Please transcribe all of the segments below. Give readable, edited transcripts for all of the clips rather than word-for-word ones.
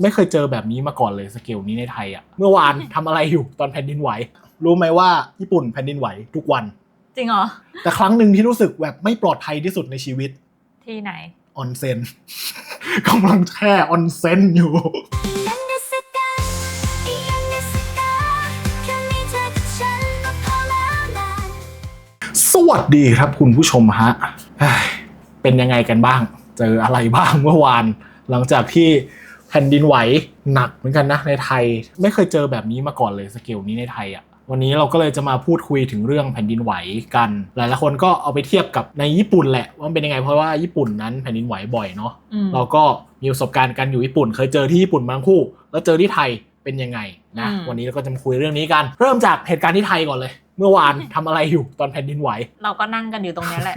ไม่เคยเจอแบบนี้มาก่อนเลยสเกลนี้ในไทยอ่ะเมื่อวานทำอะไรอยู่ตอนแผ่นดินไหวรู้ไหมว่าญี่ปุ่นแผ่นดินไหวทุกวันจริงเหรอแต่ครั้งหนึ่งที่รู้สึกแบบไม่ปลอดภัยที่สุดในชีวิตที่ไหนออนเซ็น กำลังแช่ออนเซ็นอยู่สวัสดีครับคุณผู้ชมฮะเป็นยังไงกันบ้างเจออะไรบ้างเมื่อวานหลังจากที่แผ่นดินไหวหนักเหมือนกันนะในไทยไม่เคยเจอแบบนี้มาก่อนเลยสเกลนี้ในไทยอ่ะวันนี้เราก็เลยจะมาพูดคุยถึงเรื่องแผ่นดินไหวกันหลายๆคนก็เอาไปเทียบกับในญี่ปุ่นแหละว่าเป็นยังไงเพราะว่าญี่ปุ่นนั้นแผ่นดินไหวบ่อยเนาะเราก็มีประสบการณ์กันอยู่ญี่ปุ่นเคยเจอที่ญี่ปุ่นมาทั้งคู่แล้วเจอที่ไทยเป็นยังไงนะวันนี้เราก็จะมาคุยเรื่องนี้กันเริ่มจากเหตุการณ์ที่ไทยก่อนเลยเมื่อวานทำอะไรอยู่ตอนแผ่นดินไหวเราก็นั่งกันอยู่ตรงนี้แหละ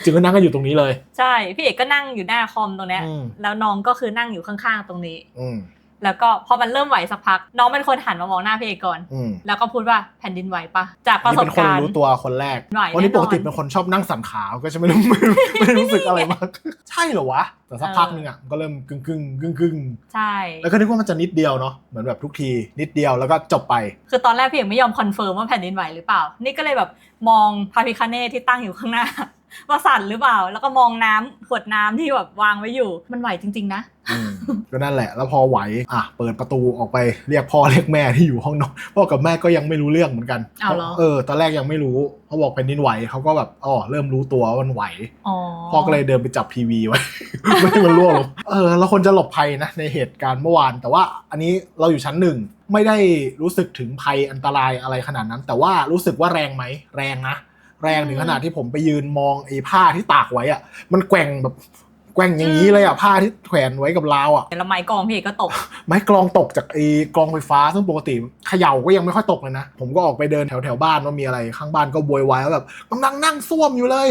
จึงก็นั่งกันอยู่ตรงนี้เลยใช่พี่เอกก็นั่งอยู่หน้าคอมตรงนี้แล้วน้องก็คือนั่งอยู่ข้างๆตรงนี้แล้วก็พอมันเริ่มไหวสักพักน้องเป็นคนหันมามองหน้าพี่เอกก่อนแล้วก็พูดว่าแผ่นดินไหวปะจากประสบการณ์เป็นคนรู้ตัวคนแรกวันนี้ปกติเป็นคนชอบนั่งสั่นขาก็จะไม่รู้สึกอะไรมากใช่เหรอวะแต่สักพักนึงอ่ะก็เริ่มกึ่งใช่แล้วก็นึกว่ามันจะนิดเดียวเนาะเหมือนแบบทุกทีนิดเดียวแล้วก็จบไปคือตอนแรกพี่เอกไม่ยอมคอนเฟิร์มว่าแผ่นดินไหวหรือเปล่านี่ก็เลยแบบมองพระพิฆเนศที่ตั้งอยู่ข้างหน้าว่าสั่นหรือเปล่าแล้วก็มองน้ำขวดน้ำที่แบบวางไว้อยู่มันไหวจริงๆนะก็นั่นแหละแล้วพอไหวเปิดประตูออกไปเรียกพ่อเรียกแม่ที่อยู่ห้องนอนพ่อกับแม่ก็ยังไม่รู้เรื่องเหมือนกันตอนแรกยังไม่รู้เขาบอกแผ่นดินไหวเขาก็แบบเริ่มรู้ตัวว่ามันไหวพ่อก็เลยเดินไปจับทีวีไว้ ไม่ให้มันร่วงลงแล้วคนจะหลบภัยนะในเหตุการณ์เมื่อวานแต่ว่าอันนี้เราอยู่ชั้นหนึ่งไม่ได้รู้สึกถึงภัยอันตรายอะไรขนาดนั้นแต่ว่ารู้สึกว่าแรงไหมแรงนะแรงถึงขนาดที่ผมไปยืนมองไอ้ผ้าที่ตากไว้อะมันแกว่งแบบแกว่งอย่างนี้เลยอะผ้าที่แขวนไว้กับราวอะแล้วไม้กลองพี่ก็ตกไม้กลองตกจากไอ้กลองไฟฟ้าซึ่งปกติเขย่าก็ยังไม่ค่อยตกเลยนะผมก็ออกไปเดินแถวบ้านว่ามีอะไรข้างบ้านก็โวยวายว่าแบบกำลังนั่งซ่วมอยู่เลย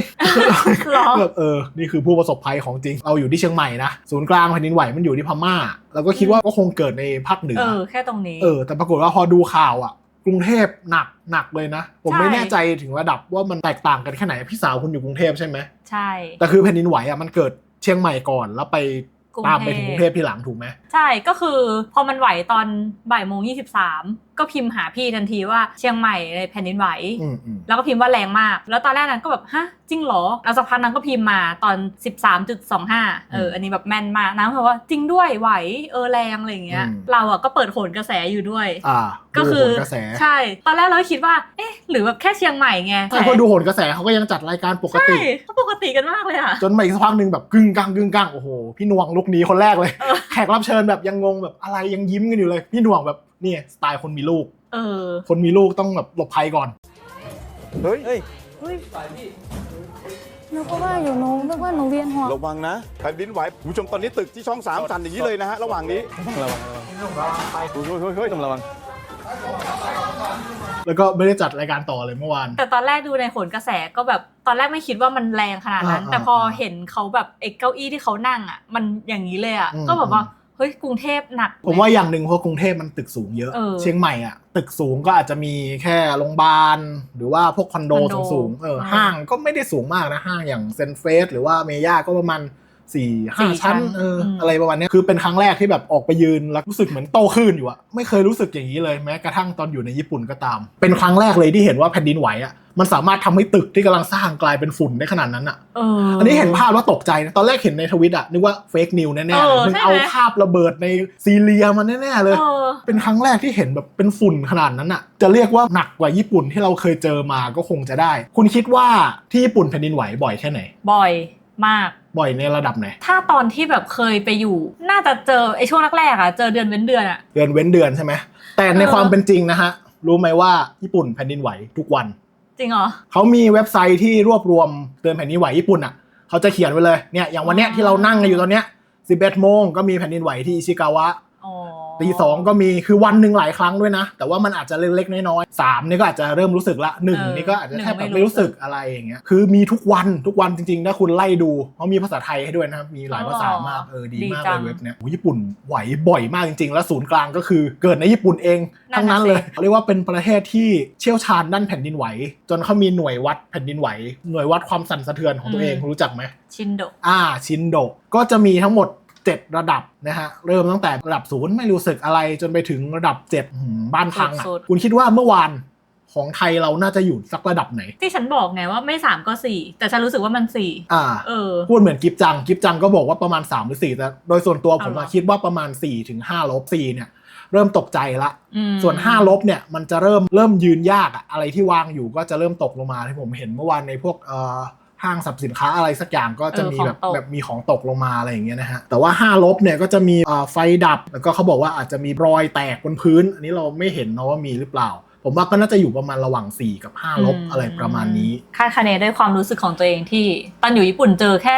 แบบนี่คือผู้ประสบภัยของจริงเราอยู่ที่เชียงใหม่นะศูนย์กลางแผ่นดินไหวมันอยู่ที่พม่าเราก็คิดว่าก็คงเกิดในภาคเหนือแค่ตรงนี้แต่ปรากฏว่าพอดูข่าวอะกรุงเทพหนักเลยนะผมไม่แน่ใจถึงระดับว่ามันแตกต่างกันแค่ไหนพี่สาวคุณอยู่กรุงเทพใช่ไหมใช่แต่คือแผ่นดินไหวมันเกิดเชียงใหม่ก่อนแล้วไปตามไปถึงกรุงเทพทีหลังถูกไหมใช่ก็คือพอมันไหวตอน13:23ก็พิมพ์หาพี่ทันทีว่าเชียงใหม่ในแผ่นดินไหวแล้วก็พิมพ์ว่าแรงมากแล้วตอนแรกนั้นก็แบบฮะจริงเหรอแล้วสักพักนั้นก็พิมพ์มาตอน 13.25อันนี้แบบแม่นมากนะเพราะว่าจริงด้วยไหวแรงอะไรอย่างเงี้ยเราก็เปิดโหนกระแสอยู่ด้วยก็คือใช่ตอนแรกเราคิดว่าหรือแบบแค่เชียงใหม่ไงแต่พอดูโหนกระแสเขาก็ยังจัดรายการปกติใช่เขาปกติกันมากเลยจนมาอีกสักพักนึงแบบกึ่งกลางโอ้โหพี่นวงลุกนี้คนแรกเลยแขกรับเชิญแบบยังงงแบบอะไรยังยิ้มกันอยู่เลยพี่นวงแบบนี่สไตล์คนมีลูกคนมีลูกต้องแบบหลบภัยก่อนเฮ้ยนึกว่าอยู่น้องนึกว่าหนูเวียนหัวระวังนะแผ่นดินไหวคุณผู้ชมตอนนี้ตึกที่ช่อง3สั่นอย่างนี้เลยนะฮะระหว่างนี้ระวังเฮ้ยต้องระวังแล้วก็ไม่ได้จัดรายการต่อเลยเมื่อวานแต่ตอนแรกดูในโหนกระแสก็แบบตอนแรกไม่คิดว่ามันแรงขนาดนั้นแต่พอเห็นเขาแบบเก้าอี้ที่เขานั่งมันอย่างนี้เลยก็แบบว่าเฮ้ยกรุงเทพหนักผมว่าอย่างหนึ่งเพราะกรุงเทพมันตึกสูงเยอะเชียงใหม่ตึกสูงก็อาจจะมีแค่โรงพยาบาลหรือว่าพวกคอนโดสูงห้างก็ไม่ได้สูงมากนะห้างอย่างเซนเฟสหรือว่าเมย่าก็ประมาณ4-5 ชั้นอะไรประมาณนี้คือเป็นครั้งแรกที่แบบออกไปยืนแล้วรู้สึกเหมือนโตขึ้นอยู่ไม่เคยรู้สึกอย่างนี้เลยแม้กระทั่งตอนอยู่ในญี่ปุ่นก็ตามเป็นครั้งแรกเลยที่เห็นว่าแผ่นดินไหวมันสามารถทำให้ตึกที่กำลังสร้างกลายเป็นฝุ่นได้ขนาดนั้นอันนี้เห็นภาพแล้วตกใจนะตอนแรกเห็นในทวิตนึกว่าเฟกนิวแน่ๆมันเอาภาพระเบิดในซีเรียมาแน่ๆเลยเป็นครั้งแรกที่เห็นแบบเป็นฝุ่นขนาดนั้นจะเรียกว่าหนักกว่าญี่ปุ่นที่เราเคยเจอมาก็คงจะได้คุณคิดว่าที่ญี่ปุ่นแผ่นดินไหวบ่อยแค่ไหนบ่อยมากบ่อยในระดับไหนถ้าตอนที่แบบเคยไปอยู่น่าจะเจอไอ้ช่วงแรกๆเจอเดือนเว้นเดือนเดือนเว้นเดือนใช่ไหมแต่ในความเป็นจริงนะฮะรู้ไหมว่าญี่ปุ่นแผ่นดินไหวทุกวันจริงเหรอเขามีเว็บไซต์ที่รวบรวมเตือนแผ่นดินไหวญี่ปุ่นเขาจะเขียนไว้เลยเนี่ยอย่างวันเนี้ยที่เรานั่งกันอยู่ตอนเนี้ย 11 โมงก็มีแผ่นดินไหวที่อิชิกาวะตี 2ก็มีคือวันหนึ่งหลายครั้งด้วยนะแต่ว่ามันอาจจะเล็กๆน้อยๆ3นี่ก็อาจจะเริ่มรู้สึกละ1นี่ก็อาจจะแทบไม่รู้สึกอะไรอย่างเงี้ยคือมีทุกวันจริงๆถ้าคุณไล่ดูเขามีภาษาไทยให้ด้วยนะครับมีหลายภาษามากดีมากเลยเว็บเนี้ยญี่ปุ่นไหวบ่อยมากจริงๆแล้วศูนย์กลางก็คือเกิดในญี่ปุ่นเองทั้งนั้นเลยเขาเรียกว่าเป็นประเทศที่เชี่ยวชาญด้านแผ่นดินไหวจนเขามีหน่วยวัดแผ่นดินไหวหน่วยวัดความสั่นสะเทือนของตัวเองรู้จักไหมชินโดชินโดก็จะมีทั้งหมด 7 ระดับนะฮะเริ่มตั้งแต่ระดับ0ไม่รู้สึกอะไรจนไปถึงระดับ7บ้านพังอ่ะคุณคิดว่าเมื่อวานของไทยเราน่าจะอยู่สักระดับไหนที่ฉันบอกไงว่าไม่3ก็4แต่ฉันรู้สึกว่ามัน4พูดเหมือนกิฟจังก็บอกว่าประมาณ3หรือ4แต่โดยส่วนตัวผมคิดว่าประมาณ4ถึง5ลบ4เนี่ยเริ่มตกใจละส่วน5ลบเนี่ยมันจะเริ่มยืนยากอะอะไรที่วางอยู่ก็จะเริ่มตกลงมาที่ผมเห็นเมื่อวานในพวกห้างสรรพสินค้าอะไรสักอย่างก็จะมีแบบมีของตกลงมาอะไรอย่างเงี้ยนะฮะแต่ว่า5ลบเนี่ยก็จะมีไฟดับแล้วก็เขาบอกว่าอาจจะมีรอยแตกบนพื้นอันนี้เราไม่เห็นนะว่ามีหรือเปล่าผมว่าก็น่าจะอยู่ประมาณระหว่าง4กับ5ลบอะไรประมาณนี้คาดคะเนด้วยความรู้สึกของตัวเองที่ตอนอยู่ญี่ปุ่นเจอแค่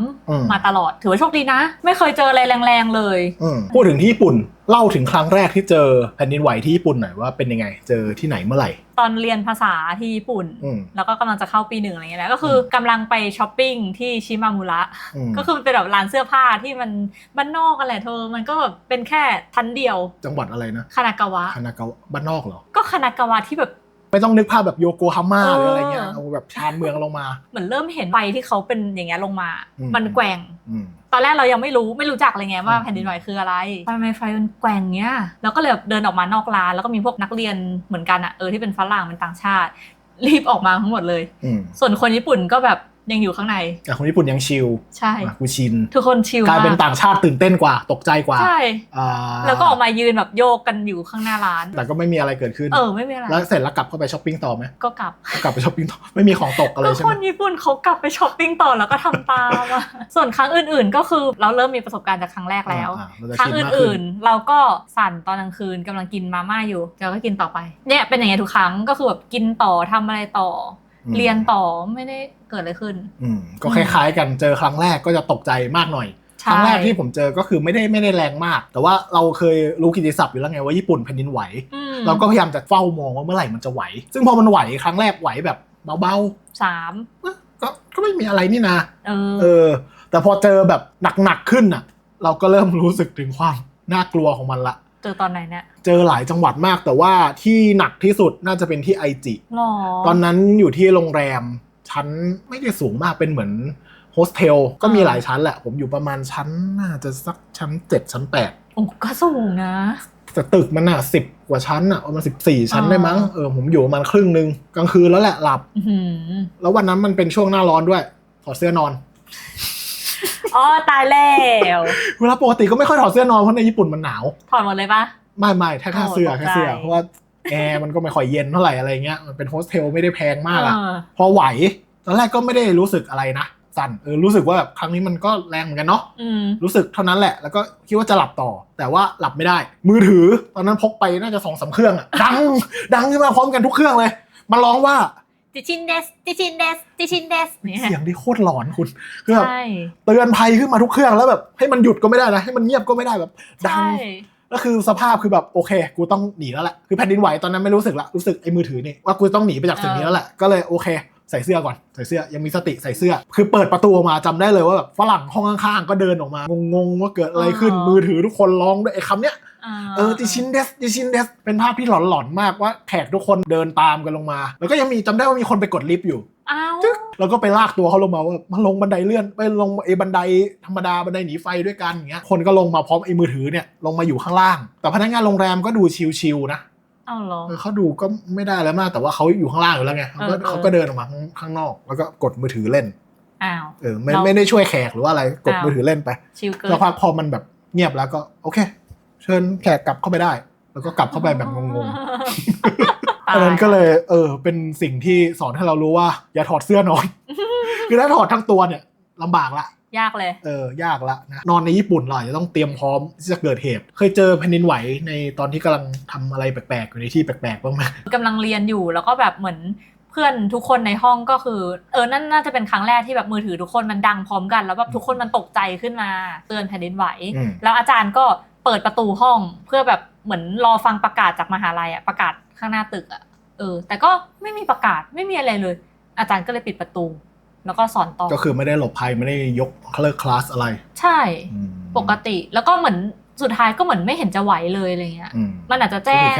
3มาตลอดถือว่าโชคดีนะไม่เคยเจออะไรแรงๆเลยพูดถึงที่ญี่ปุ่นเล่าถึงครั้งแรกที่เจอแผ่นดินไหวที่ญี่ปุ่นหน่อยว่าเป็นยังไงเจอที่ไหนเมื่อไหร่ตอนเรียนภาษาที่ญี่ปุ่นแล้วก็กำลังจะเข้าปี 1อะไรเงี้ยนะก็คือกำลังไปช้อปปิ้งที่ชิมามุระก็คือเป็นแบบร้านเสื้อผ้าที่มันบ้านนอกกันแหละเธอมันก็แบบเป็นแค่ชั้นเดียวจังหวัดอะไรนะคานากาวะบ้านนอกเหรอก็คานากาวะที่แบบไม่ต้องนึกภาพแบบโยโกฮาม่าหรืออะไรเงี้ยเอาแบบชานเมืองลงมาเหมือนเริ่มเห็นไฟที่เขาเป็นอย่างเงี้ยลงมามันแกว่งตอนแรกเรายังไม่รู้จักอะไรเงี้ยว่าแผ่นดินไหวคืออะไรทำไมไฟมันแกว่งเงี้ยแล้วก็เลยเดินออกมานอกร้านแล้วก็มีพวกนักเรียนเหมือนกันอ่ะที่เป็นฝรั่งเป็นต่างชาติรีบออกมาทั้งหมดเลยส่วนคนญี่ปุ่นก็แบบยังอยู่ข้างในคนญี่ปุ่นยังชิลใช่กูชินทุกคนชิลกลายเป็นต่างชาติตื่นเต้นกว่าตกใจกว่าใช่แล้วก็ออกมายืนแบบโยกกันอยู่ข้างหน้าร้านแต่ก็ไม่มีอะไรเกิดขึ้นไม่มีอะไรแล้วเสร็จแล้วกลับเข้าไปช้อปปิ้งต่อไหมก็กลับไปช้อปปิ้งต่อไม่มีของตกอะไรใช่ไหมคนญี่ปุ่นเขากลับไปช้อปปิ้งต่อแล้วก็ทำตามส่วนครั้งอื่นๆก็คือเราเริ่มมีประสบการณ์จากครั้งแรกแล้วครั้งอื่นๆเราก็สั่นตอนกลางคืนกำลังกินมาม่าอยู่เราก็กินต่อไปเนี่ยเป็นอย่างเงี้ยทุกครั้งก็คือแบบกินต่อทำอะไรต่อเรียนต่อไม่ได้เกิดอะไรขึ้นก็คล้ายๆกันเจอครั้งแรกก็จะตกใจมากหน่อยครั้งแรกที่ผมเจอก็คือไม่ได้แรงมากแต่ว่าเราเคยรู้กิตติศัพท์อยู่แล้วไงว่าญี่ปุ่นแผ่นดินไหวเราก็พยายามจะเฝ้ามองว่าเมื่อไหร่มันจะไหวซึ่งพอมันไหวครั้งแรกไหวแบบเบาๆ3ก็ไม่มีอะไรนี่นะแต่พอเจอแบบหนักๆขึ้นอ่ะเราก็เริ่มรู้สึกถึงความน่ากลัวของมันละเจอตอนไหนเนี่ยเจอหลายจังหวัดมากแต่ว่าที่หนักที่สุดน่าจะเป็นที่ไอจิตอนนั้นอยู่ที่โรงแรมชั้นไม่ได้สูงมากเป็นเหมือนโฮสเทลก็มีหลายชั้นแหละผมอยู่ประมาณชั้นน่าจะสักชั้น7ชั้น8โอ้ก็สูงนะแต่ตึกมันน่ะ10กว่าชั้นน่ะประมาณ14ชั้นได้มั้งผมอยู่ประมาณครึ่งนึงกลางคืนแล้วแหละหลับแล้ววันนั้นมันเป็นช่วงหน้าร้อนด้วยถอดเสื้อนอนตายแล้วเวลาปกติก็ไม่ค่อยถอดเสื้อนอนเพราะในญี่ปุ่นมันหนาวถอดหมดเลยปะไม่แค่เสื้อเพราะว่าแอร์มันก็ไม่ค่อยเย็นเท่าไหร่อะไรเงี้ยมันเป็นโฮสเทลไม่ได้แพงมากพอไหวตอนแรกก็ไม่ได้รู้สึกอะไรนะสั่นรู้สึกว่าแบบครั้งนี้มันก็แรงเหมือนกันเนาะรู้สึกเท่านั้นแหละแล้วก็คิดว่าจะหลับต่อแต่ว่าหลับไม่ได้มือถือตอนนั้นพกไปน่าจะ 2-3 เครื่องอ่ะดังขึ้นมาพร้อมกันทุกเครื่องเลยมันร้องว่าติชินเดสเสียงที่โคตรหลอนคุณคือแบบเตือนภัยขึ้นมาทุกเครื่องแล้วแบบให้มันหยุดก็ไม่ได้นะให้มันเงียบก็ไม่ได้แบบดังแล้วคือสภาพคือแบบโอเคกูต้องหนีแล้วแหละคือแผ่นดินไหวตอนนั้นไม่รู้สึกละรู้สึกไอ้มือถือนี่ว่ากูต้องหนีไปจากสิ่งนี้แล้วแหละก็เลยโอเคใส่เสื้อก่อนใส่เสื้อยังมีสติใส่เสื้อคือเปิดประตูออกมาจำได้เลยว่าแบบฝรั่งห้องข้างๆก็เดินออกมางงว่าเกิดอะไรขึ้นมือถือทุกคนร้องด้วยไอ้คำเนี้ยดิชินเดสเป็นภาพที่หลอนๆมากว่าแขกทุกคนเดินตามกันลงมาแล้วก็ยังมีจำได้ว่ามีคนไปกดลิฟต์อยู่แล้วก็ไปลากตัวเขาลงมาว่ามาลงบันไดเลื่อนไปลงไอ้บันไดธรรมดาบันไดหนีไฟด้วยกันอย่างเงี้ยคนก็ลงมาพร้อมไอ้มือถือเนี่ยลงมาอยู่ข้างล่างแต่พนักงานโรงแรมก็ดูชิลๆนะเขาดูก็ไม่ได้แล้วมากแต่ว่าเขาอยู่ข้างล่างอยู่แล้วไงเขาก็เดินออกมาข้างนอกแล้วก็กดมือถือเล่นไม่ได้ช่วยแขกหรือว่าอะไรกดมือถือเล่นไปแล้วพอมันแบบเงียบแล้วก็โอเคเชิญแขกกลับเข้าไปได้แล้วก็กลับเข้าไปแบบงงๆอันนั้นก็เลยเป็นสิ่งที่สอนให้เรารู้ว่าอย่าถอดเสื้อนอนคือถ้าถอดทั้งตัวเนี่ยลำบากละยากเลยยากละนะนอนในญี่ปุ่นเราจะต้องเตรียมพร้อมที่จะเกิดเหตุเคยเจอแผ่นดินไหวในตอนที่กำลังทำอะไรแปลกๆอยู่ในที่แปลกๆบ้างไหมกำลังเรียนอยู่แล้วก็แบบเหมือนเพื่อนทุกคนในห้องก็คือนั่นน่าจะเป็นครั้งแรกที่แบบมือถือทุกคนมันดังพร้อมกันแล้วแบบทุกคนมันตกใจขึ้นมาเตือนแผ่นดินไหวแล้วอาจารย์ก็เปิดประตูห้องเพื่อแบบเหมือนรอฟังประกาศจากมหาลัยประกาศข้างหน้าตึกแต่ก็ไม่มีประกาศไม่มีอะไรเลยอาจารย์ก็เลยปิดประตูแล้วก็สอนต่อก็คือไม่ได้หลบภัยไม่ได้ยกเลิกคลาสอะไรใช่ปกติแล้วก็เหมือนสุดท้ายก็เหมือนไม่เห็นจะไหวเลยอะไรเงี้ยมันอาจจะแจ้ง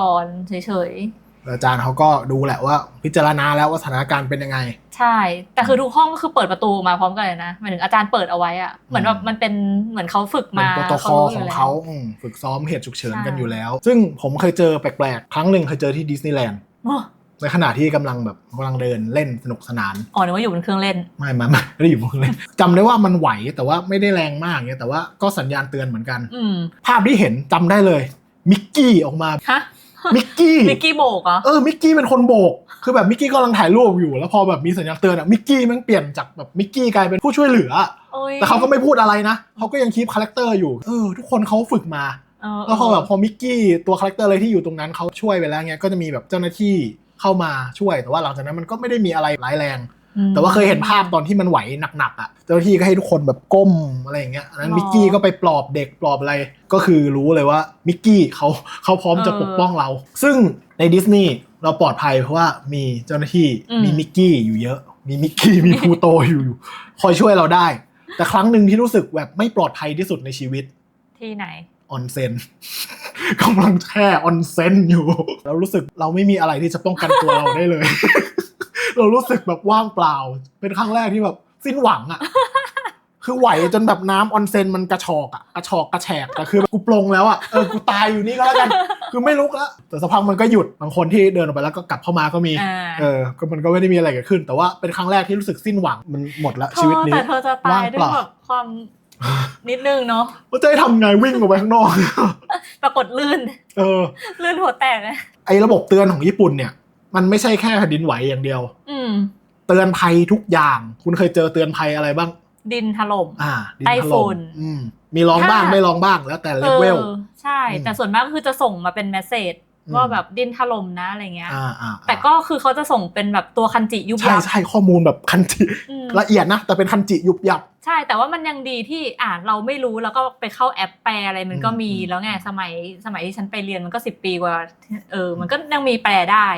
ก่อนเฉยๆ อาจารย์เขาก็ดูแหละว่าพิจารณาแล้วว่าสถานการณ์เป็นยังไงใช่แต่คือทุกห้องก็คือเปิดประตูมาพร้อมกันเลยนะหมายถึงอาจารย์เปิดเอาไว้อะเหมือนแบบมันเป็นเหมือนเขาฝึกมาเป็นโปรโตคอลของเขาฝึกซ้อมเหตุฉุกเฉินกันอยู่แล้วซึ่งผมเคยเจอแปลกๆครั้งหนึ่งเคยเจอที่ดิสนีย์แลนด์ในขณะที่กำลังเดินเล่นสนุกสนานนึกว่าอยู่บนเครื่องเล่นไม่ได้อยู่บนเครื่องเล่นจำได้ว่ามันไหวแต่ว่าไม่ได้แรงมากเนี่ยแต่ว่าก็สัญญาณเตือนเหมือนกันภาพที่เห็นจำได้เลยมิกกี้ออกมามิกกี้โบกเหรอมิกกี้เป็นคนโบกคือแบบมิกกี้กำลังถ่ายรูปอยู่แล้วพอแบบมีสัญญาณเตือนอะมิกกี้มันเปลี่ยนจากแบบมิกกี้กลายเป็นผู้ช่วยเหลือแต่เขาก็ไม่พูดอะไรนะเขาก็ยังคีปคาแรคเตอร์อยู่ทุกคนเขาฝึกมาแล้วพอมิกกี้ตัวคาแรคเตอร์อะไรที่อยู่ตรงนั้นเขาช่วยไปแล้วเงี้ยก็จะมีแบบเจ้าหน้าที่เข้ามาช่วยแต่ว่าหลังจากนั้นมันก็ไม่ได้มีอะไรร้ายแรงแต่ว่าเคยเห็นภาพตอนที่มันไหวหนักๆอ่ะเจ้าหน้าที่ก็ให้ทุกคนแบบก้มอะไรอย่างเงี้ยนั้นมิกกี้ก็ไปปลอบเด็กปลอบอะไรก็คือรู้เลยว่ามิกกี้เขาพร้อมจะปกป้องเราซึ่งในดิสนีย์เราปลอดภัยเพราะว่ามีเจ้าหน้าที่มีมิกกี้อยู่เยอะมีมิกกี้มีพลูโตอยู่คอยช่วยเราได้แต่ครั้งหนึ่งที่รู้สึกแบบไม่ปลอดภัยที่สุดในชีวิตที่ไหนออนเซ็นกำลังแช่ออนเซ็นอยู่เรารู้สึกเราไม่มีอะไรที่จะป้องกันตัวเราได้เลย เรารู้สึกแบบว่างเปล่าเป็นครั้งแรกที่แบบสิ้นหวังอ่ะ คือไหวจนแบบน้ำออนเซ็นมันกระชอกกระแฉกแต่คือกูปลงแล้วอ่ะกูตายอยู่นี่ก็แล้วกันคือไม่ลุกแล้วแต่สักพักมันก็หยุดบางคนที่เดินออกไปแล้วก็กลับเข้ามาก็มีก็มันก็ไม่ได้มีอะไรเกิดขึ้นแต่ว่าเป็นครั้งแรกที่รู้สึกสิ้นหวังมันหมดละชีวิตนี้แต่เธอจะตายด้วยแบบความนิดนึงเนาะว่าจะให้ทำไงวิ่งออกไปข้างนอกปรากฏลื่นลื่นหัวแตกเลยไอ้ระบบเตือนของญี่ปุ่นเนี่ยมันไม่ใช่แค่แผ่นดินไหวอย่างเดียวเตือนภัยทุกอย่างคุณเคยเจอเตือนภัยอะไรบ้างดินถล่มไต้ฝุ่นมีร้องบ้างไม่ร้องบ้างแล้วแต่เลเวลใช่แต่ส่วนมากก็คือจะส่งมาเป็นเมสเสจว่าแบบดินถล่มนะอะไรเงี้ยแต่ก็คือเขาจะส่งเป็นแบบตัวคันจิยุบยับใช่ข้อมูลแบบคันจิละเอียดนะแต่เป็นคันจิยุบยับใช่แต่ว่ามันยังดีที่เราไม่รู้แล้วก็ไปเข้าแอปแปลอะไรมันก็มีแล้วไงสมัยที่ฉันไปเรียนมันก็10 ปีกว่ามันก็ยังมีแปลได้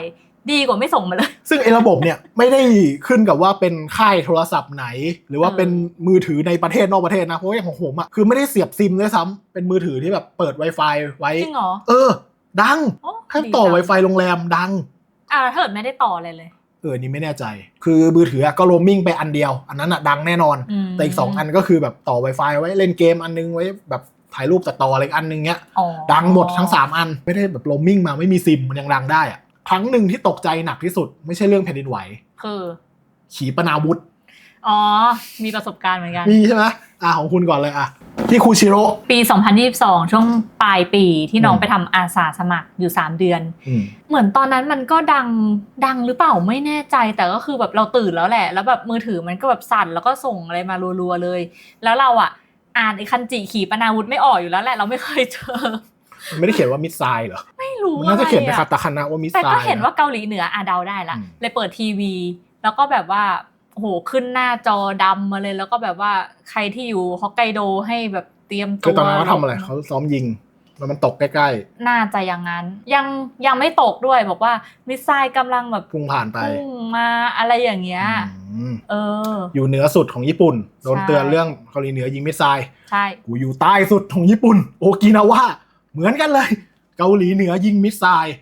ดีกว่าไม่ส่งมาเลยซึ่งไอ้ระบบเนี่ยไม่ได้ขึ้นกับว่าเป็นค่ายโทรศัพท์ไหนหรือว่าเป็นมือถือในประเทศนอกประเทศนะเพราะว่าอย่างของผมอ่ะคือไม่ได้เสียบซิมด้วยซ้ำเป็นมือถือที่แบบเปิด Wi-Fi ไว้จริงเหรอดังแค่ต่อ Wi-Fi โรงแรมดังเถิดไม่ได้ต่ออะไรเลยนี่ไม่แน่ใจคือมือถือก็โรมมิ่งไปอันเดียวอันนั้นอ่ะดังแน่นอนแต่อีก2อันก็คือแบบต่อ Wi-Fi ไว้เล่นเกมอันนึงไว้แบบถ่ายรูปตัดต่ออะไรอันนึงเงี้ยดังหมดทั้ง3อันไม่ได้แบบโรมมิ่งมาไม่มีซิมมันยังดังได้อ่ะครั้งหนึ่งที่ตกใจหนักที่สุดไม่ใช่เรื่องแผ่นดินไหวคือขีปนาวุธมีประสบการณ์เหมือนกันมีใช่ไหมของคุณก่อนเลยที่คูชิโร่ปี2022ช่วงปลายปีที่น้องไปทำอาสาสมัครอยู่3เดือนเหมือนตอนนั้นมันก็ดังหรือเปล่าไม่แน่ใจแต่ก็คือแบบเราตื่นแล้วแหละแล้วแบบมือถือมันก็แบบสั่นแล้วก็ส่งอะไรมารัวๆเลยแล้วเราอ่านไอ้คันจิขีปนาวุธไม่ออกอยู่แล้วแหละเราไม่เคยเจอไม่ได้เขียนว่ามิสไซล์เหรอไม่รู้มันน่าจะเขียนเป็นคาตาคานะว่ามิสไซล์แต่ก็เห็นว่าเกาหลีเหนือเดาได้ละเลยเปิดทีวีแล้วก็แบบว่าโอ้โหขึ้นหน้าจอดำมาเลยแล้วก็แบบว่าใครที่อยู่ฮอกไกโดให้แบบเตรียมตัวคือตอนนั้นเขาทำอะไรเขาซ้อมยิงแล้วมันตกใกล้ๆน่าจะอย่างนั้นยังไม่ตกด้วยบอกว่ามิสไซล์กำลังแบบพุ่งผ่านไปพุ่งมาอะไรอย่างเงี้ยอยู่เหนือสุดของญี่ปุ่นโดนเตือนเรื่องเกาหลีเหนือยิงมิสไซล์ใช่กูอยู่ใต้สุดของญี่ปุ่นโอกินาวะเหมือนกันเลยเกาหลีเหนือยิงมิสไซล์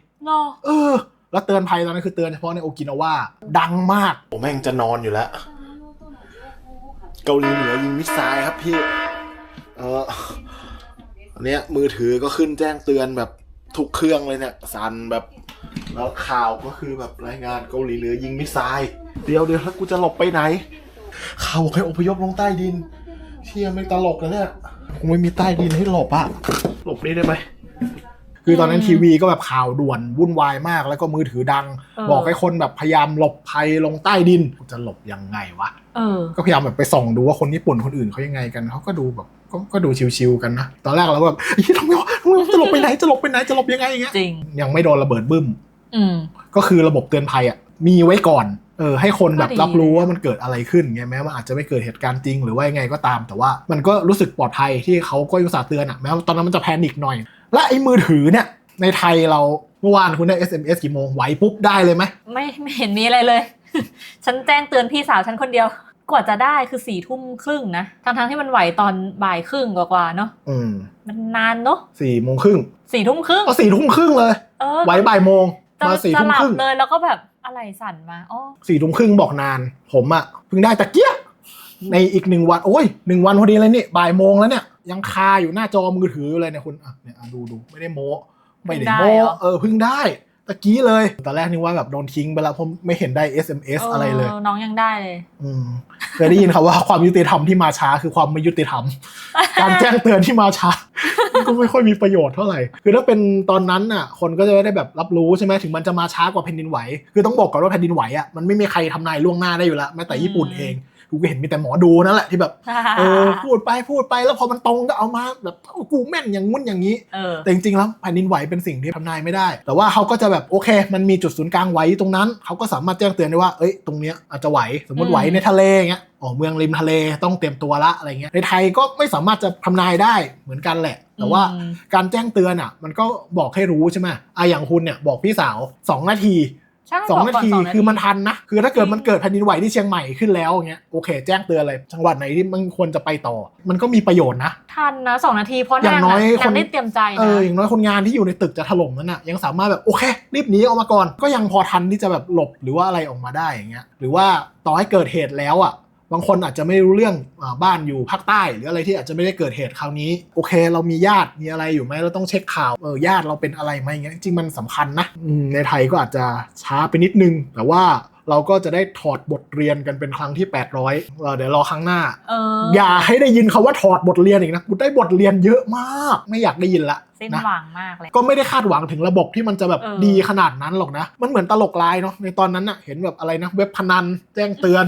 แล้วเตือนภัยตอนนั้นคือเตือนเฉพาะในโอกินาวะดังมากผมแม่งจะนอนอยู่แล้วเกาหลีเหนือยิงมิสไซล์ครับพี่อันเนี้ยมือถือก็ขึ้นแจ้งเตือนแบบทุกเครื่องเลยเนี่ยสั่นแบบแล้วข่าวก็คือแบบรายงานเกาหลีเหนือยิงมิสไซล์เดี๋ยวแล้วกูจะหลบไปไหนข่าวให้อพยพลงใต้ดินเชี่ยไม่ตลกแล้วเนี่ยคงไม่มีใต้ดินให้หลบหลบนี่ได้ไหมคือตอนนั้นทีวีก็แบบข่าวด่วนวุ่นวายมากแล้วก็มือถือดังบอกให้คนแบบพยายามหลบภัยลงใต้ดินจะหลบยังไงวะก็พยายามแบบไปส่องดูว่าคนญี่ปุ่นคนอื่นเขายังไงกันเขาก็ดูแบบก็ดูชิวๆกันนะตอนแรกเราแบบทำไมจะหลบไปไหนจะหลบยังไงอย่างเงี้ยจริงยังไม่โดนระเบิดบึ้มก็คือระบบเตือนภัยมีไว้ก่อนให้คนแบบรับรู้ว่ามันเกิดอะไรขึ้นไงแม้ว่าอาจจะไม่เกิดเหตุการณ์จริงหรือว่ายังไงก็ตามแต่ว่ามันก็รู้สึกปลอดภัยที่เขาก็อุตส่าห์เตือนแม้ว่าตอนนั้นมันจะแพนิคหน่อยและไอ้มือถือเนี่ยในไทยเราเมื่อวานคุณได้ SMS กี่โมงไหวปุ๊บได้เลยไหมไม่เห็นมีอะไรเลย ฉันแจ้งเตือนพี่สาวฉันคนเดียวกว่าจะได้คือ22:30นะทั้งที่มันไหวตอนบ่ายครึ่งกว่าเนาะมันนานเนาะ4:30 22:30 22:30เลยไหวบ่ายโมง มา4 ทุ่มครึ่ง เลยแล้วก็แบบอะไรสั่นมาอ๋อ 4 ทุ่มครึ่งบอกนานผมอ่ะเพิ่งได้ตะเกียบในอีก1 วันโอ้ย1 วันพอดีเลยนี่บ่ายโมงแล้วเนี่ยยังคาอยู่หน้าจอมือถือเลยเนี่ยคุณเนี่ยดูไม่ได้โม้เพิ่งได้ตะกี้เลยตอนแรกนึกว่าแบบโดนทิ้งไปแล้วเพราะไม่เห็นได้ SMS อะไรเลย น้องยังได้เลยเคยได้ยินครับว่าความยุติธรรมที่มาช้าคือความไม่ยุติธรรม การแจ้งเตือนที่มาช้า ก็ไม่ค่อยมีประโยชน์เท่าไหร่คือถ้าเป็นตอนนั้นน่ะคนก็จะได้แบบรับรู้ใช่ไหมถึงมันจะมาช้ากว่าแผ่นดินไหวคือต้องบอกก่อนว่าแผ่นดินไหวอ่ะมันไม่มีใครทำนายล่วงหน้าได้อยู่แล้วแม้แต่ญี่ปุ่นเองกูก็เห็นมีแต่หมอดูนั่นแหละที่แบบพูดไปแล้วพอมันตรงก็เอามาแบบกูแม่นอย่างงุ้นอย่างนี้แต่จริงๆแล้วแผ่นดินไหวเป็นสิ่งที่ทำนายไม่ได้แต่ว่าเขาก็จะแบบโอเคมันมีจุดศูนย์กลางไหวตรงนั้นเขาก็สามารถแจ้งเตือนได้ว่าเอ้ยตรงเนี้ยอาจจะไหวสมมติไหวในทะเลเงี้ยเมืองริมทะเลต้องเตรียมตัวละอะไรเงี้ยในไทยก็ไม่สามารถจะทำนายได้เหมือนกันแหละแต่ว่าการแจ้งเตือนอ่ะมันก็บอกให้รู้ใช่ไหมอย่างคุณเนี่ยบอกพี่สาว2 นาที2 นาทีคือมันทันนะคือถ้าเกิดมันเกิดแผ่นดินไหวที่เชียงใหม่ขึ้นแล้วอย่างเงี้ยโอเคแจ้งเตือนเลยจังหวัดไหนที่มันควรจะไปต่อมันก็มีประโยชน์นะทันนะ2 นาทีเพราะอย่างน้อยคนได้เตรียมใจนะอย่างน้อยคนงานที่อยู่ในตึกจะถล่มนั้นน่ะยังสามารถแบบโอเครีบหนีออกมาก่อนก็ยังพอทันที่จะแบบหลบหรือว่าอะไรออกมาได้อย่างเงี้ยหรือว่าต่อให้เกิดเหตุแล้วอ่ะบางคนอาจจะไม่รู้เรื่องบ้านอยู่ภาคใต้หรืออะไรที่อาจจะไม่ได้เกิดเหตุคราวนี้โอเคเรามีญาติมีอะไรอยู่ไหมเราต้องเช็คข่าวญาติเราเป็นอะไรไหมอย่างเงี้ยจริงมันสำคัญนะในไทยก็อาจจะช้าไปนิดนึงแต่ว่าเราก็จะได้ถอดบทเรียนกันเป็นครั้งที่800เดี๋ยวรอครั้งหน้าอย่าให้ได้ยินคำว่าถอดบทเรียนอีกนะกูได้บทเรียนเยอะมากไม่อยากได้ยินละสิ้นหวังมากเลยก็ไม่ได้คาดหวังถึงระบบที่มันจะแบบดีขนาดนั้นหรอกนะมันเหมือนตลกลายเนาะในตอนนั้นน่ะเห็นแบบอะไรนะเว็บพนันแจ้งเตือน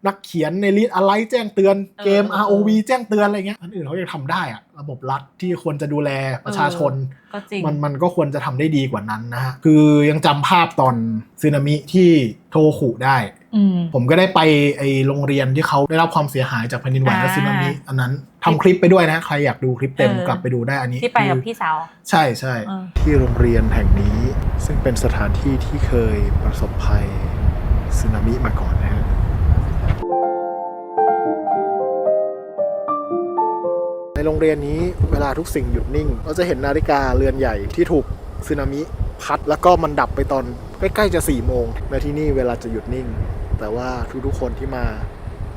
นักเขียนในลิสต์อะไรแจ้งเตือนเกม ROV แจ้งเตือนอะไรเงี้ยอันอื่นเขายังทำได้อะระบบรัฐที่ควรจะดูแลประชาชนมันก็ควรจะทำได้ดีกว่านั้นนะฮะคือยังจำภาพตอนสึนามิที่โทคุได้ผมก็ได้ไปไอโรงเรียนที่เขาได้รับความเสียหายจากแผ่นดินไหวและสึนามิอันนั้นทำคลิปไปด้วยนะใครอยากดูคลิปเต็มกลับไปดูได้อันนี้ที่ไปกับพี่สาวใช่ที่โรงเรียนแห่งนี้ซึ่งเป็นสถานที่ที่เคยประสบภัยสึนามิมาก่อนนะฮะในโรงเรียนนี้เวลาทุกสิ่งหยุดนิ่งเราจะเห็นนาฬิกาเรือนใหญ่ที่ถูกสึนามิพัดแล้วก็มันดับไปตอนใกล้ๆจะ4 โมงและที่นี่เวลาจะหยุดนิ่งแต่ว่าทุกๆคนที่มา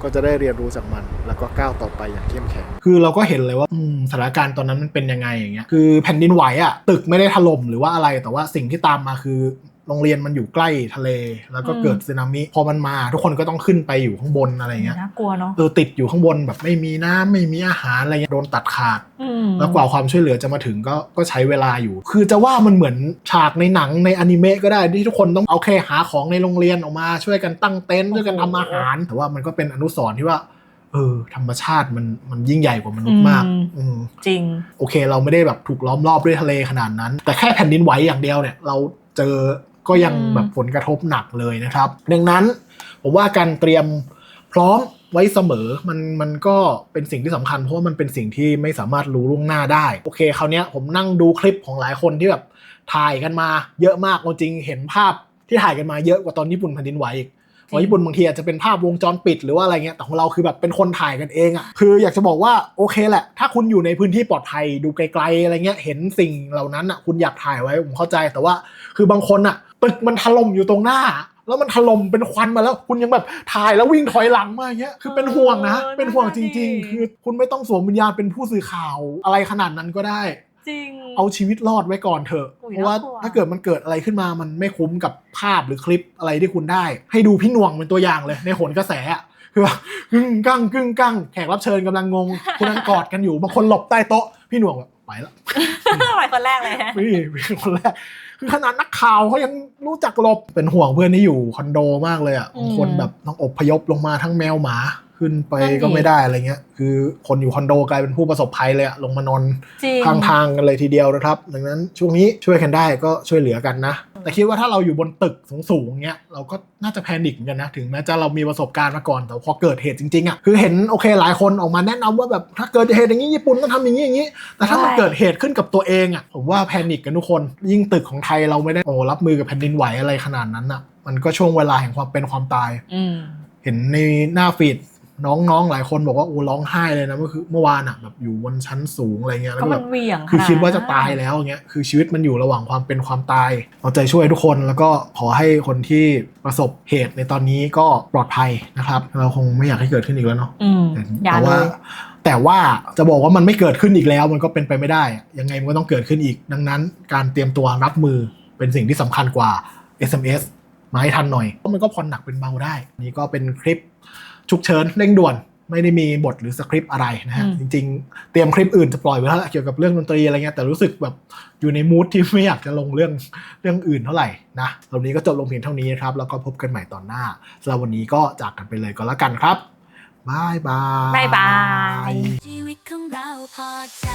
ก็จะได้เรียนรู้จากมันแล้วก็ก้าวต่อไปอย่างเข้มแข็งคือเราก็เห็นเลยว่าสถานการณ์ตอนนั้นมันเป็นยังไงอย่างเงี้ยคือแผ่นดินไหวอ่ะตึกไม่ได้ถล่มหรือว่าอะไรแต่ว่าสิ่งที่ตามมาคือโรงเรียนมันอยู่ใกล้ทะเลแล้วก็เกิดสึนามิพอมันมาทุกคนก็ต้องขึ้นไปอยู่ข้างบนอะไรเงี้ยน่ากลัวเนาะติดอยู่ข้างบนแบบไม่มีน้ำไม่มีอาหารอะไรเงี้ยโดนตัดขาดแล้วกว่าความช่วยเหลือจะมาถึงก็ใช้เวลาอยู่คือจะว่ามันเหมือนฉากในหนังในอนิเมะก็ได้ที่ทุกคนต้องเอาแค่หาของในโรงเรียนออกมาช่วยกันตั้งเต็นท์ช่วยกันทำอาหารแต่ว่ามันก็เป็นอนุสรณ์ที่ว่าธรรมชาติมันยิ่งใหญ่กว่ามนุษย์มากจริงโอเคเราไม่ได้แบบถูกล้อมรอบด้วยทะเลขนาดนั้นแต่แค่แผ่นดินไหวอย่างเดียวเนี่ยเราเจอก็ยังแบบผลกระทบหนักเลยนะครับดังนั้นผมว่าการเตรียมพร้อมไว้เสมอมันก็เป็นสิ่งที่สำคัญเพราะว่ามันเป็นสิ่งที่ไม่สามารถรู้ล่วงหน้าได้โอเคคราวนี้ผมนั่งดูคลิปของหลายคนที่แบบถ่ายกันมาเยอะมากจริงเห็นภาพที่ถ่ายกันมาเยอะกว่าตอนญี่ปุ่นแผ่นดินไหวอีกเพราะญี่ปุ่นบางทีอาจจะเป็นภาพวงจรปิดหรือว่าอะไรเงี้ยแต่ของเราคือแบบเป็นคนถ่ายกันเองอ่ะคืออยากจะบอกว่าโอเคแหละถ้าคุณอยู่ในพื้นที่ปลอดภัยดูไกลๆอะไรเงี้ยเห็นสิ่งเหล่านั้นอ่ะคุณอยากถ่ายไว้ผมเข้าใจแต่ว่าคือบางคนอ่ะตึกมันถล่มอยู่ตรงหน้าแล้วมันถล่มเป็นควันมาแล้วคุณยังแบบถ่ายแล้ววิ่งถอยหลังมาอย่างเงี้ยคือเป็นห่วงนะเป็นห่วงจริงๆคือคุณไม่ต้องสวมวิญญาณเป็นผู้สื่อข่าวอะไรขนาดนั้นก็ได้จริงเอาชีวิตรอดไว้ก่อนเถอะเพราะว่าถ้าเกิดมันเกิดอะไรขึ้นมามันไม่คุ้มกับภาพหรือคลิปอะไรที่คุณได้ให้ดูพี่หน่วงเป็นตัวอย่างเลยในโหนกระแสคือแบบกึ่งกั้งแขกรับเชิญกำลังงงคุณนั่งกอดกันอยู่บางคนหลบใต้โต๊ะพี่หน่วงแบบไปแล้วไปคนแรกเลยนี่เป็นคนแรกคือขนาดนักข่าวเขายังรู้จักหลบเป็นห่วงเพื่อนที่อยู่คอนโดมากเลยอ่ะบางคนแบบต้องอพยพลงมาทั้งแมวหมาขึ้นไปก็ไม่ได้อะไรเงี้ยคือคนอยู่คอนโดกลายเป็นผู้ประสบภัยเลยอะลงมานอนข้างทางกันเลยทีเดียวนะครับดังนั้นช่วงนี้ช่วยกันได้ก็ช่วยเหลือกันนะแต่คิดว่าถ้าเราอยู่บนตึกสูงๆเงี้ยเราก็น่าจะแพนิคเหมือนกันนะถึงแม้จะเรามีประสบการณ์มาก่อนแต่พอเกิดเหตุจริงๆอะคือเห็นโอเคหลายคนออกมาแนะนำว่าแบบถ้าเกิดเหตุอย่างนี้ญี่ปุ่นต้องทำอย่างนี้แต่ถ้ามันเกิดเหตุขึ้นกับตัวเองอะผมว่าแพนิคกันทุกคนยิ่งตึกของไทยเราไม่ได้รับมือกับแผ่นดินไหวอะไรขนาดนั้นอะมันก็ช่วงเวลาแห่งความเป็นความตายเห็นในหน้าฟีด น้องๆหลายคนบอกว่าโอ้ร้องไห้เลยนะเมื่อวานอ่ะแบบอยู่บนชั้นสูงอะไรเงี้ยแล้ว ก็ ก็ มั แบ น บ เหวี่ยง คือคิดว่าจะ ขน ตายแล้วเงี้ยคือชีวิตมันอยู่ระหว่างความเป็นความตายเอาใจช่วยทุกคนแล้วก็ขอให้คนที่ประสบเหตุในตอนนี้ก็ปลอดภัยนะครับเราคงไม่อยากให้เกิดขึ้นอีกแล้วเนาะ อย่า แต่ เล ว่าย แต่ว่าจะบอกว่ามันไม่เกิดขึ้นอีกแล้วมันก็เป็นไปไม่ได้อะยังไงมันก็ต้องเกิดขึ้นอีกดังนั้นการเตรียมตัวรับมือเป็นสิ่งที่สำคัญกว่า SMS มาให้ทันหน่อยเพราะมันก็ผ่อนหนักเป็นเบาได้นี่ก็เป็นคลิปฉุกเฉินเร่งด่วนไม่ได้มีบทหรือสคริปต์อะไรนะฮะจริงๆเตรียมคลิปอื่นจะปล่อยไว้แล้วเกี่ยวกับเรื่องดนตรีอะไรเงี้ยแต่รู้สึกแบบอยู่ในมูดที่ไม่อยากจะลงเรื่องอื่นเท่าไหร่นะตอนนี้ก็จบลงเพียงเท่านี้ครับแล้วก็พบกันใหม่ตอนหน้าสำหรับวันนี้ก็จากกันไปเลยก็แล้วกันครับบายบาย บ๊ายบาย ชีวิตของเราพอใจ